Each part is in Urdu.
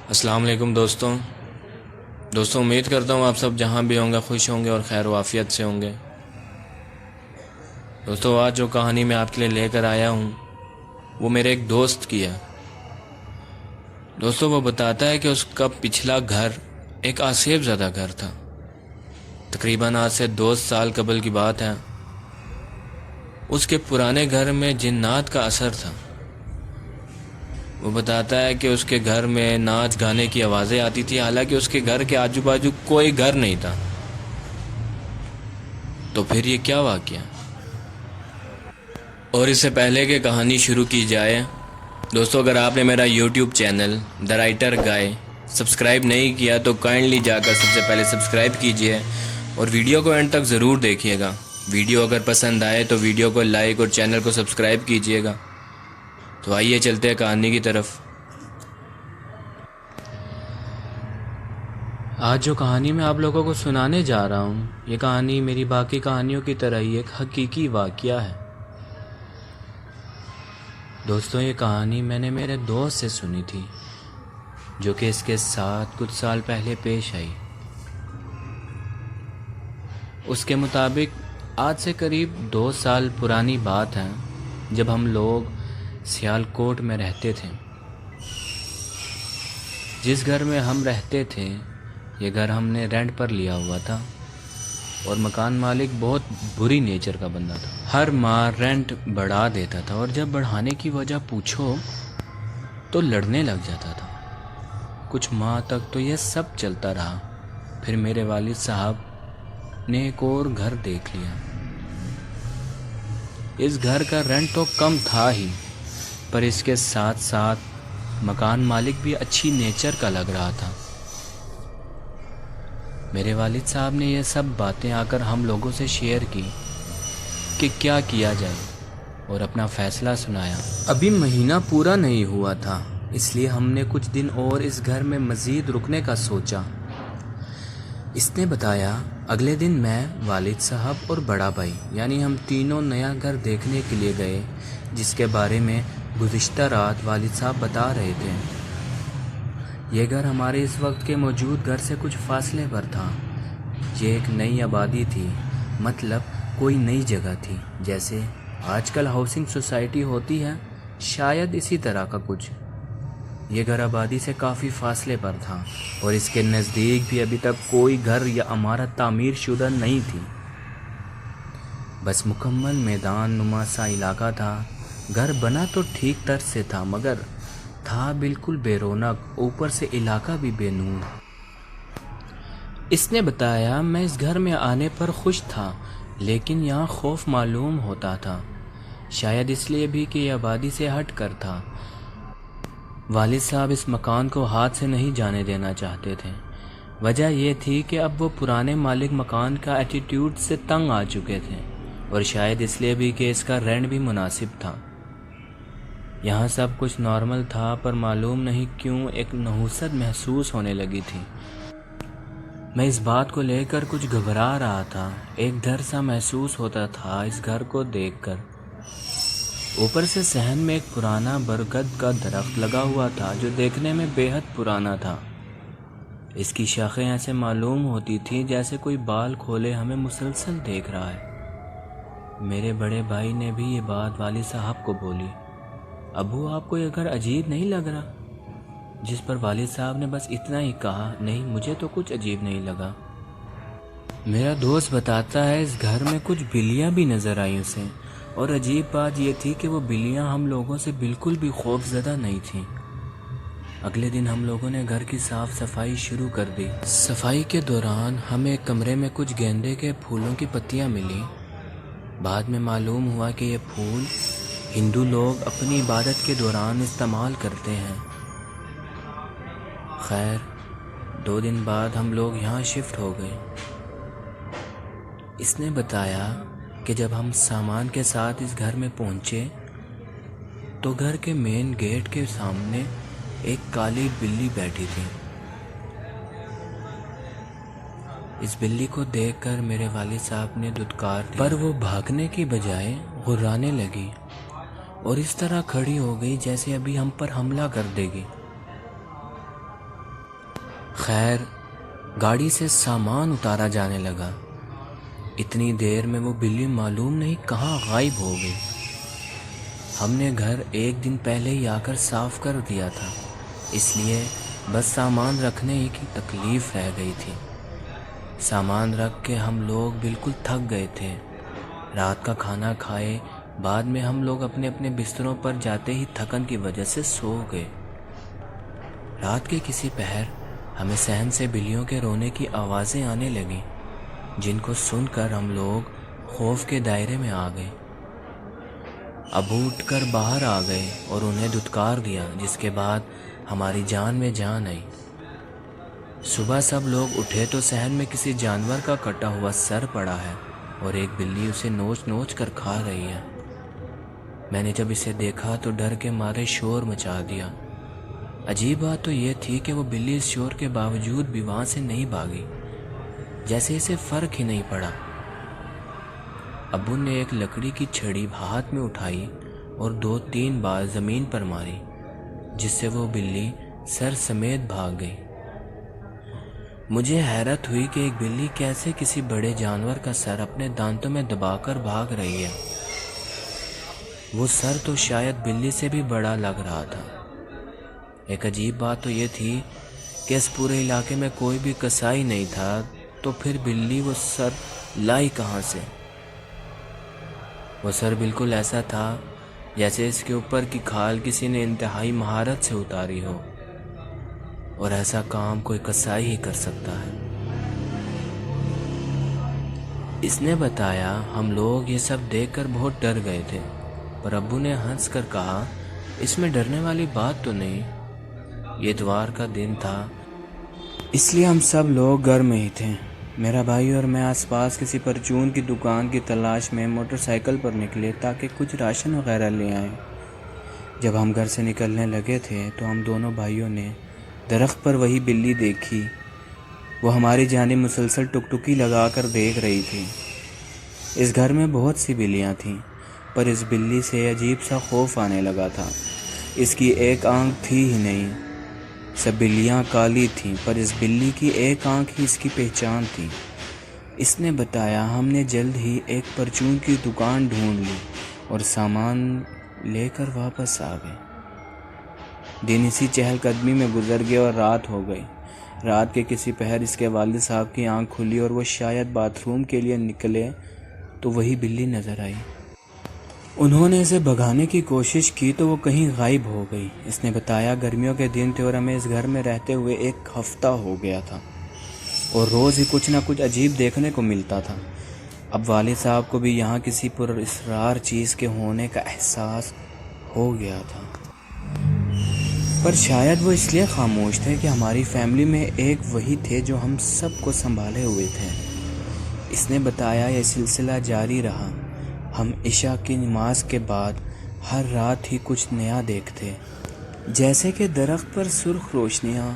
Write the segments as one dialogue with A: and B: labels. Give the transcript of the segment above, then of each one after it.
A: السلام علیکم دوستوں امید کرتا ہوں آپ سب جہاں بھی ہوں گے خوش ہوں گے اور خیر و عافیت سے ہوں گے۔ دوستوں آج جو کہانی میں آپ کے لیے لے کر آیا ہوں وہ میرے ایک دوست کی ہے۔ دوستوں وہ بتاتا ہے کہ اس کا پچھلا گھر ایک آسیب زدہ گھر تھا۔ تقریباً آج سے 2 سال قبل کی بات ہے۔ اس کے پرانے گھر میں جنات کا اثر تھا۔ وہ بتاتا ہے کہ اس کے گھر میں ناچ گانے کی آوازیں آتی تھی، حالانکہ اس کے گھر کے آجو باجو کوئی گھر نہیں تھا۔ تو پھر یہ کیا واقعہ؟ اور اس سے پہلے کہ کہانی شروع کی جائے، دوستو اگر آپ نے میرا YouTube channel the writer guy subscribe نہیں کیا تو کائنڈلی جا کر سب سے پہلے سبسکرائب کیجئے اور ویڈیو کو اینڈ تک ضرور دیکھیے گا۔ ویڈیو اگر پسند آئے تو ویڈیو کو لائک اور چینل کو سبسکرائب کیجئے گا۔ تو آئیے چلتے ہیں کہانی کی طرف۔ آج جو کہانی میں آپ لوگوں کو سنانے جا رہا ہوں، یہ کہانی میری باقی کہانیوں کی طرح ہی ایک حقیقی واقعہ ہے۔ دوستوں یہ کہانی میں نے میرے دوست سے سنی تھی، جو کہ اس کے ساتھ کچھ سال پہلے پیش آئی۔ اس کے مطابق آج سے قریب 2 سال پرانی بات ہے، جب ہم لوگ سیالکوٹ میں رہتے تھے۔ جس گھر میں ہم رہتے تھے یہ گھر ہم نے رینٹ پر لیا ہوا تھا، اور مکان مالک بہت بری نیچر کا بندہ تھا۔ ہر ماہ رینٹ بڑھا دیتا تھا، اور جب بڑھانے کی وجہ پوچھو تو لڑنے لگ جاتا تھا۔ کچھ ماہ تک تو یہ سب چلتا رہا، پھر میرے والد صاحب نے ایک اور گھر دیکھ لیا۔ اس گھر کا رینٹ تو کم تھا ہی، پر اس کے ساتھ ساتھ مکان مالک بھی اچھی نیچر کا لگ رہا تھا۔ میرے والد صاحب نے یہ سب باتیں آ کر ہم لوگوں سے شیئر کی کہ کیا کیا جائے، اور اپنا فیصلہ سنایا۔ ابھی مہینہ پورا نہیں ہوا تھا، اس لیے ہم نے کچھ دن اور اس گھر میں مزید رکنے کا سوچا۔ اس نے بتایا اگلے دن میں، والد صاحب اور بڑا بھائی یعنی ہم تینوں نیا گھر دیکھنے کے لیے گئے، جس کے بارے میں گزشتہ رات والد صاحب بتا رہے تھے۔ یہ گھر ہمارے اس وقت کے موجود گھر سے کچھ فاصلے پر تھا۔ یہ ایک نئی آبادی تھی، مطلب کوئی نئی جگہ تھی، جیسے آج کل ہاؤسنگ سوسائٹی ہوتی ہے، شاید اسی طرح کا کچھ۔ یہ گھر آبادی سے کافی فاصلے پر تھا، اور اس کے نزدیک بھی ابھی تک کوئی گھر یا عمارت تعمیر شدہ نہیں تھی۔ بس مکمل میدان نما سا علاقہ تھا۔ گھر بنا تو ٹھیک طرح سے تھا، مگر تھا بالکل بے رونق، اوپر سے علاقہ بھی بے نور۔ اس نے بتایا میں اس گھر میں آنے پر خوش تھا، لیکن یہاں خوف معلوم ہوتا تھا، شاید اس لیے بھی کہ یہ آبادی سے ہٹ کر تھا۔ والد صاحب اس مکان کو ہاتھ سے نہیں جانے دینا چاہتے تھے۔ وجہ یہ تھی کہ اب وہ پرانے مالک مکان کا ایٹیٹیوڈ سے تنگ آ چکے تھے، اور شاید اس لیے بھی کہ اس کا رینٹ بھی مناسب تھا۔ یہاں سب کچھ نارمل تھا، پر معلوم نہیں کیوں ایک نحوست محسوس ہونے لگی تھی۔ میں اس بات کو لے کر کچھ گھبرا رہا تھا، ایک ڈر سا محسوس ہوتا تھا اس گھر کو دیکھ کر۔ اوپر سے صحن میں ایک پرانا برگد کا درخت لگا ہوا تھا، جو دیکھنے میں بے حد پرانا تھا۔ اس کی شاخیں ایسے معلوم ہوتی تھیں جیسے کوئی بال کھولے ہمیں مسلسل دیکھ رہا ہے۔ میرے بڑے بھائی نے بھی یہ بات والد صاحب کو بولی۔ ابو آپ کو یہ گھر عجیب نہیں لگ رہا؟ جس پر والد صاحب نے بس اتنا ہی کہا، نہیں مجھے تو کچھ عجیب نہیں لگا۔ میرا دوست بتاتا ہے اس گھر میں کچھ بلیاں بھی نظر آئیں اسے، اور عجیب بات یہ تھی کہ وہ بلیاں ہم لوگوں سے بالکل بھی خوف زدہ نہیں تھیں۔ اگلے دن ہم لوگوں نے گھر کی صاف صفائی شروع کر دی۔ صفائی کے دوران ہمیں ایک کمرے میں کچھ گیندے کے پھولوں کی پتیاں ملی۔ بعد میں معلوم ہوا کہ یہ پھول ہندو لوگ اپنی عبادت کے دوران استعمال کرتے ہیں۔ خیر 2 دن بعد ہم لوگ یہاں شفٹ ہو گئے۔ اس نے بتایا کہ جب ہم سامان کے ساتھ اس گھر میں پہنچے تو گھر کے مین گیٹ کے سامنے ایک کالی بلی بیٹھی تھی۔ اس بلی کو دیکھ کر میرے والد صاحب نے دھتکار دی، پر وہ بھاگنے کی بجائے غرانے لگی، اور اس طرح کھڑی ہو گئی جیسے ابھی ہم پر حملہ کر دے گی۔ خیر گاڑی سے سامان اتارا جانے لگا۔ اتنی دیر میں وہ بلی معلوم نہیں کہاں غائب ہو گئی۔ ہم نے گھر ایک دن پہلے ہی آ کر صاف کر دیا تھا، اس لیے بس سامان رکھنے ہی کی تکلیف رہ گئی تھی۔ سامان رکھ کے ہم لوگ بالکل تھک گئے تھے۔ رات کا کھانا کھائے بعد میں ہم لوگ اپنے اپنے بستروں پر جاتے ہی تھکن کی وجہ سے سو گئے۔ رات کے کسی پہر ہمیں صحن سے بلیوں کے رونے کی آوازیں آنے لگیں، جن کو سن کر ہم لوگ خوف کے دائرے میں آ گئے۔ ابو اٹھ کر باہر آ گئے اور انہیں دھتکار دیا، جس کے بعد ہماری جان میں جان آئی۔ صبح سب لوگ اٹھے تو صحن میں کسی جانور کا کٹا ہوا سر پڑا ہے اور ایک بلی اسے نوچ نوچ کر کھا رہی ہے۔ میں نے جب اسے دیکھا تو ڈر کے مارے شور مچا دیا۔ عجیب بات تو یہ تھی کہ وہ بلی اس شور کے باوجود بھی وہاں سے نہیں بھاگی، جیسے اسے فرق ہی نہیں پڑا۔ ابو نے ایک لکڑی کی چھڑی ہاتھ میں اٹھائی اور 2-3 بار زمین پر ماری، جس سے وہ بلی سر سمیت بھاگ گئی۔ مجھے حیرت ہوئی کہ ایک بلی کیسے کسی بڑے جانور کا سر اپنے دانتوں میں دبا کر بھاگ رہی ہے۔ وہ سر تو شاید بلی سے بھی بڑا لگ رہا تھا۔ ایک عجیب بات تو یہ تھی کہ اس پورے علاقے میں کوئی بھی کسائی نہیں تھا، تو پھر بلی وہ سر لائی کہاں سے؟ وہ سر بالکل ایسا تھا جیسے اس کے اوپر کی کھال کسی نے انتہائی مہارت سے اتاری ہو، اور ایسا کام کوئی کسائی ہی کر سکتا ہے۔ اس نے بتایا ہم لوگ یہ سب دیکھ کر بہت ڈر گئے تھے، پر ابو نے ہنس کر کہا اس میں ڈرنے والی بات تو نہیں، یہ اتوار کا دن تھا اس لیے ہم سب لوگ گھر میں ہی تھے۔ میرا بھائی اور میں آس پاس کسی پرچون کی دکان کی تلاش میں موٹر سائیکل پر نکلے تاکہ کچھ راشن وغیرہ لے آئیں۔ جب ہم گھر سے نکلنے لگے تھے تو ہم دونوں بھائیوں نے درخت پر وہی بلی دیکھی۔ وہ ہماری جانب مسلسل ٹکٹکی لگا کر دیکھ رہی تھی۔ اس گھر میں بہت سی بلیاں تھیں، پر اس بلی سے عجیب سا خوف آنے لگا تھا۔ اس کی ایک آنکھ تھی ہی نہیں، سب بلیاں کالی تھیں، پر اس بلی کی ایک آنکھ ہی اس کی پہچان تھی۔ اس نے بتایا ہم نے جلد ہی ایک پرچون کی دکان ڈھونڈ لی اور سامان لے کر واپس آ گئے۔ دن اسی چہل قدمی میں گزر گیا اور رات ہو گئی۔ رات کے کسی پہر اس کے والد صاحب کی آنکھ کھلی اور وہ شاید باتھ روم کے لیے نکلے تو وہی بلی نظر آئی۔ انہوں نے اسے بھگانے کی کوشش کی تو وہ کہیں غائب ہو گئی۔ اس نے بتایا گرمیوں کے دن تھے اور ہمیں اس گھر میں رہتے ہوئے 1 ہفتہ ہو گیا تھا اور روز ہی کچھ نہ کچھ عجیب دیکھنے کو ملتا تھا۔ اب والد صاحب کو بھی یہاں کسی پر اسرار چیز کے ہونے کا احساس ہو گیا تھا، پر شاید وہ اس لیے خاموش تھے کہ ہماری فیملی میں ایک وہی تھے جو ہم سب کو سنبھالے ہوئے تھے۔ اس نے بتایا یہ سلسلہ جاری رہا۔ ہم عشاء کی نماز کے بعد ہر رات ہی کچھ نیا دیکھتے، جیسے کہ درخت پر سرخ روشنیاں،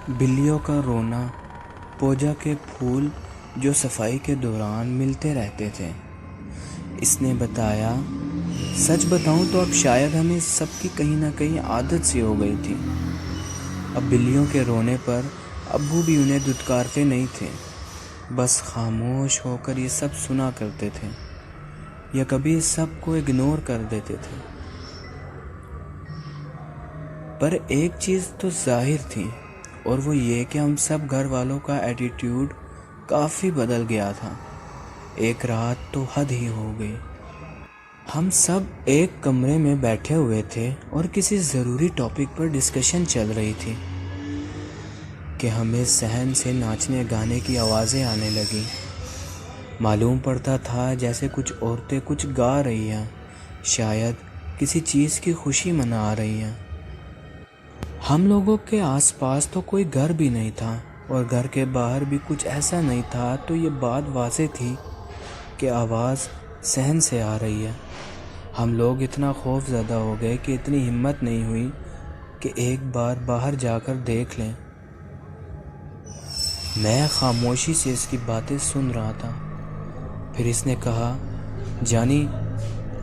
A: بلیوں کا رونا، پوجا کے پھول جو صفائی کے دوران ملتے رہتے تھے۔ اس نے بتایا سچ بتاؤں تو اب شاید ہمیں سب کی کہیں نہ کہیں عادت سی ہو گئی تھی۔ اب بلیوں کے رونے پر ابو بھی انہیں دھتکارتے نہیں تھے، بس خاموش ہو کر یہ سب سنا کرتے تھے یا کبھی سب کو اگنور کر دیتے تھے۔ پر ایک چیز تو ظاہر تھی اور وہ یہ کہ ہم سب گھر والوں کا ایٹیٹیوڈ کافی بدل گیا تھا۔ ایک رات تو حد ہی ہو گئی۔ ہم سب ایک کمرے میں بیٹھے ہوئے تھے اور کسی ضروری ٹاپک پر ڈسکشن چل رہی تھی کہ ہمیں صحن سے ناچنے گانے کی آوازیں آنے لگیں۔ معلوم پڑتا تھا جیسے کچھ عورتیں کچھ گا رہی ہیں، شاید کسی چیز کی خوشی منا رہی ہیں۔ ہم لوگوں کے آس پاس تو کوئی گھر بھی نہیں تھا اور گھر کے باہر بھی کچھ ایسا نہیں تھا، تو یہ بات واضح تھی کہ آواز صحن سے آ رہی ہے۔ ہم لوگ اتنا خوف زدہ ہو گئے کہ اتنی ہمت نہیں ہوئی کہ ایک بار باہر جا کر دیکھ لیں۔ میں خاموشی سے اس کی باتیں سن رہا تھا۔ پھر اس نے کہا جانی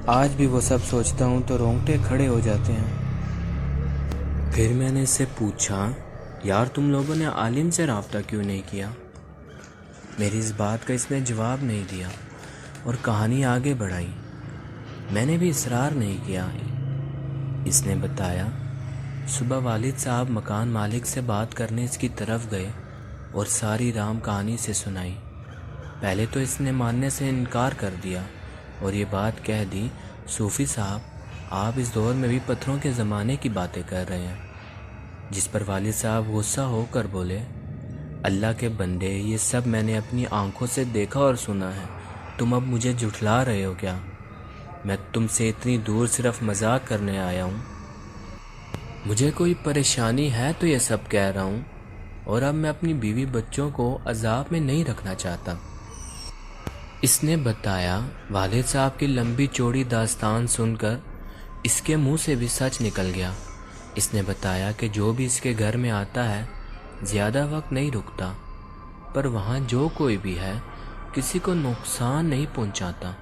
A: آج بھی وہ سب سوچتا ہوں تو رونگٹے کھڑے ہو جاتے ہیں۔ پھر میں نے اس سے پوچھا یار تم لوگوں نے عالم سے رابطہ کیوں نہیں کیا؟ میری اس بات کا اس نے جواب نہیں دیا اور کہانی آگے بڑھائی۔ میں نے بھی اصرار نہیں کیا۔ اس نے بتایا، صبح والد صاحب مکان مالک سے بات کرنے اس کی طرف گئے اور ساری رام کہانی سے سنائی۔ پہلے تو اس نے ماننے سے انکار کر دیا اور یہ بات کہہ دی، صوفی صاحب آپ اس دور میں بھی پتھروں کے زمانے کی باتیں کر رہے ہیں۔ جس پر والد صاحب غصہ ہو کر بولے، اللہ کے بندے، یہ سب میں نے اپنی آنکھوں سے دیکھا اور سنا ہے، تم اب مجھے جھٹلا رہے ہو کیا؟ میں تم سے اتنی دور صرف مذاق کرنے آیا ہوں۔ مجھے کوئی پریشانی ہے تو یہ سب کہہ رہا ہوں، اور اب میں اپنی بیوی بچوں کو عذاب میں نہیں رکھنا چاہتا۔ اس نے بتایا۔ والد صاحب کی لمبی چوڑی داستان سن کر اس کے منہ سے بھی سچ نکل گیا۔ اس نے بتایا کہ جو بھی اس کے گھر میں آتا ہے زیادہ وقت نہیں رکتا، پر وہاں جو کوئی بھی ہے کسی کو نقصان نہیں پہنچاتا۔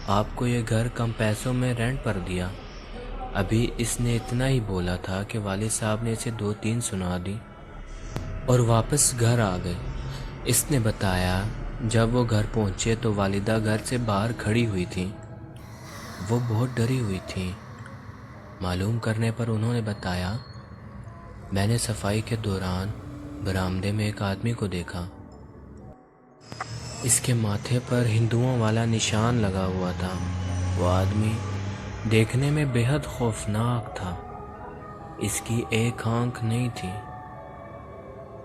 A: آپ کو یہ گھر کم پیسوں میں رینٹ پر دیا۔ ابھی اس نے اتنا ہی بولا تھا کہ والد صاحب نے اسے 2-3 سنا دی اور واپس گھر آ گئے۔ اس نے بتایا، جب وہ گھر پہنچے تو والدہ گھر سے باہر کھڑی ہوئی تھیں۔ وہ بہت ڈری ہوئی تھیں۔ معلوم کرنے پر انہوں نے بتایا، میں نے صفائی کے دوران برآمدے میں ایک آدمی کو دیکھا۔ اس کے ماتھے پر ہندوؤں والا نشان لگا ہوا تھا۔ وہ آدمی دیکھنے میں بے حد خوفناک تھا۔ اس کی ایک آنکھ نہیں تھی۔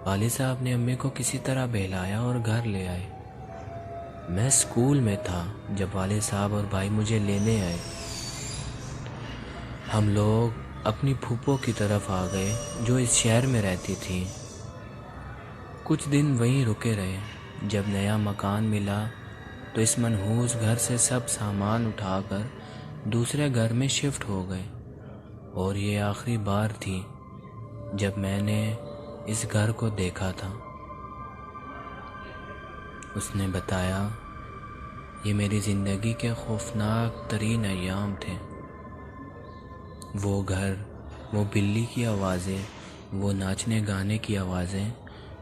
A: والد صاحب نے امی کو کسی طرح بہلایا اور گھر لے آئے۔ میں اسکول میں تھا جب والد صاحب اور بھائی مجھے لینے آئے۔ ہم لوگ اپنی پھوپھو کی طرف آ گئے جو اس شہر میں رہتی تھی۔ کچھ دن وہیں رکے رہے۔ جب نیا مکان ملا تو اس منحوس گھر سے سب سامان اٹھا کر دوسرے گھر میں شفٹ ہو گئے، اور یہ آخری بار تھی جب میں نے اس گھر کو دیکھا تھا۔ اس نے بتایا، یہ میری زندگی کے خوفناک ترین ایام تھے۔ وہ گھر، وہ بلی کی آوازیں، وہ ناچنے گانے کی آوازیں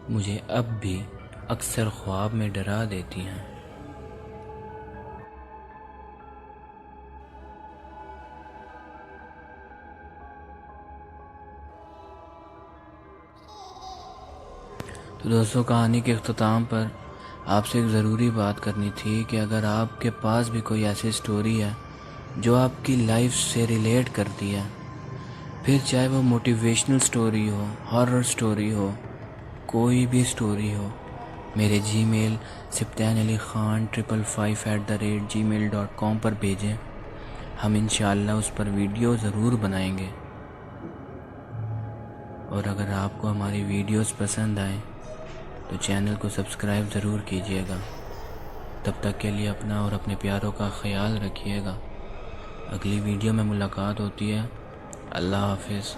A: مجھے اب بھی اکثر خواب میں ڈرا دیتی ہیں۔ تو دوستوں، کہانی کے اختتام پر آپ سے ایک ضروری بات کرنی تھی کہ اگر آپ کے پاس بھی کوئی ایسی سٹوری ہے جو آپ کی لائف سے ریلیٹ کرتی ہے، پھر چاہے وہ موٹیویشنل سٹوری ہو، ہارر سٹوری ہو، کوئی بھی سٹوری ہو، میرے جی میل septanaliKhan555@gmail.com پر بھیجیں۔ ہم انشاءاللہ اس پر ویڈیو ضرور بنائیں گے۔ اور اگر آپ کو ہماری ویڈیوز پسند آئیں تو چینل کو سبسکرائب ضرور کیجیے گا۔ تب تک کے لیے اپنا اور اپنے پیاروں کا خیال رکھیے گا۔ اگلی ویڈیو میں ملاقات ہوتی ہے۔ اللہ حافظ۔